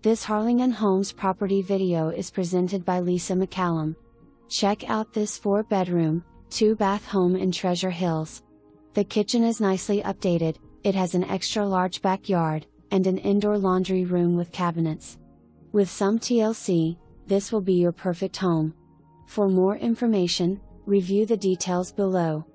This Harlingen Homes property video is presented by Lisa McCallum. Check out this 4-bedroom, 2-bath home in Treasure Hills. The kitchen is nicely updated, it has an extra large backyard, and an indoor laundry room with cabinets. With some TLC, this will be your perfect home. For more information, review the details below.